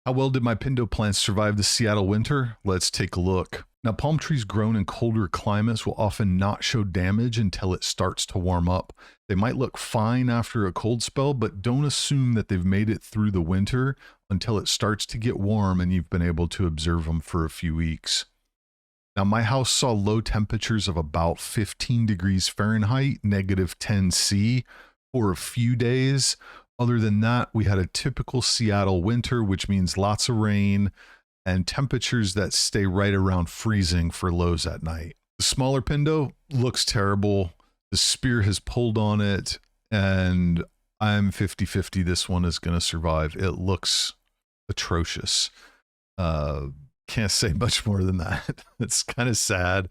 How well did my Pindo plants survive the Seattle winter? Let's take a look. Now, palm trees grown in colder climates will often not show damage until it starts to warm up. They might look fine after a cold spell, but don't assume that they've made it through the winter until it starts to get warm and you've been able to observe them for a few weeks. Now, my house saw low temperatures of about 15 degrees Fahrenheit, -10°C, for a few days. Other than that, we had a typical Seattle winter, which means lots of rain and temperatures that stay right around freezing for lows at night. The smaller Pindo looks terrible. The spear has pulled on it, and I'm 50-50 this one is going to survive. It looks atrocious. Can't say much more than that. It's kind of sad.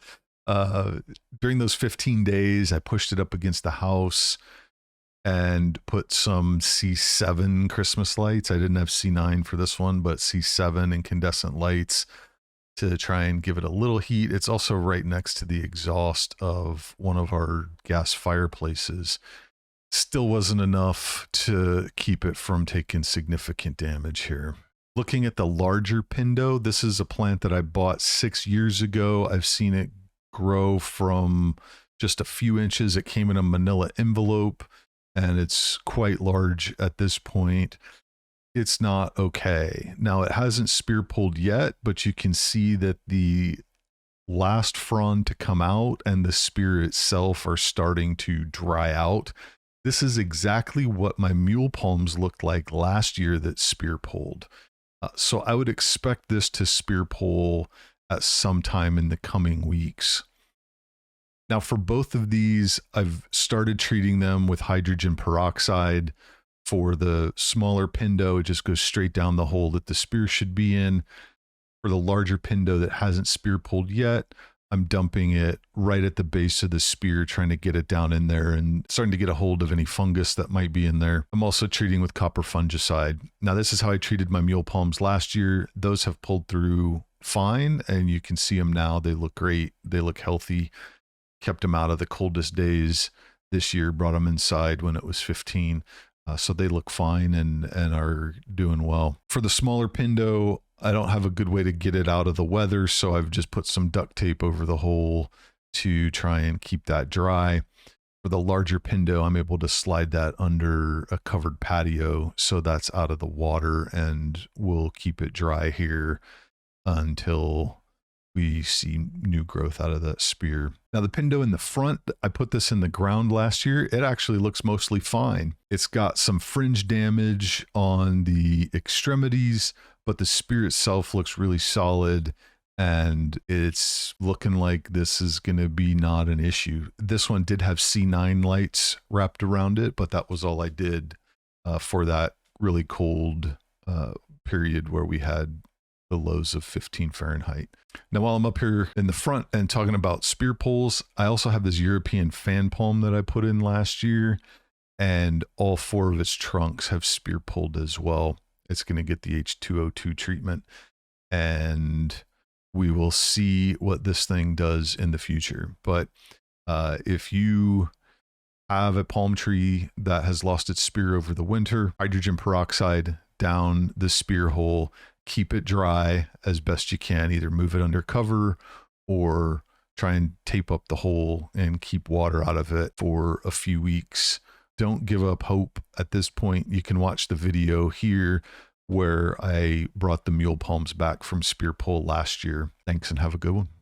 During those 15 days, I pushed it up against the house and put some C7 Christmas lights. I didn't have C9 for this one, but C7 incandescent lights to try and give it a little heat. It's also right next to the exhaust of one of our gas fireplaces. Still wasn't enough to keep it from taking significant damage here. Looking at the larger Pindo, this is a plant that I bought 6 years ago. I've seen it grow from just a few inches. It came in a manila envelope, and it's quite large at this point. It's not okay. Now, it hasn't spear pulled yet, but you can see that the last frond to come out and the spear itself are starting to dry out. This is exactly what my mule palms looked like last year that spear pulled. So I would expect this to spear pull at some time in the coming weeks. Now, for both of these, I've started treating them with hydrogen peroxide. For the smaller Pindo, it just goes straight down the hole that the spear should be in. For the larger Pindo that hasn't spear pulled yet, I'm dumping it right at the base of the spear, trying to get it down in there and starting to get a hold of any fungus that might be in there. I'm also treating with copper fungicide. Now, this is how I treated my mule palms last year. Those have pulled through fine, and you can see them now. They look great. They look healthy. Kept them out of the coldest days this year, brought them inside when it was 15. So they look fine and are doing well. For the smaller Pindo, I don't have a good way to get it out of the weather, so I've just put some duct tape over the hole to try and keep that dry. For the larger Pindo, I'm able to slide that under a covered patio, so that's out of the water, and we'll keep it dry here until we see new growth out of that spear. Now, the Pindo in the front, I put this in the ground last year. It actually looks mostly fine. It's got some fringe damage on the extremities, but the spear itself looks really solid, and it's looking like this is going to be not an issue. This one did have C9 lights wrapped around it, but that was all I did for that really cold period where we had the lows of 15 Fahrenheit. Now, while I'm up here in the front and talking about spear poles, I also have this European fan palm that I put in last year, and all 4 of its trunks have spear pulled as well. It's going to get the H2O2 treatment, and we will see what this thing does in the future. But if you have a palm tree that has lost its spear over the winter, hydrogen peroxide down the spear hole, keep it dry as best you can. Either move it under cover or try and tape up the hole and keep water out of it for a few weeks. Don't give up hope at this point. You can watch the video here where I brought the mule palms back from spear pull last year. Thanks and have a good one.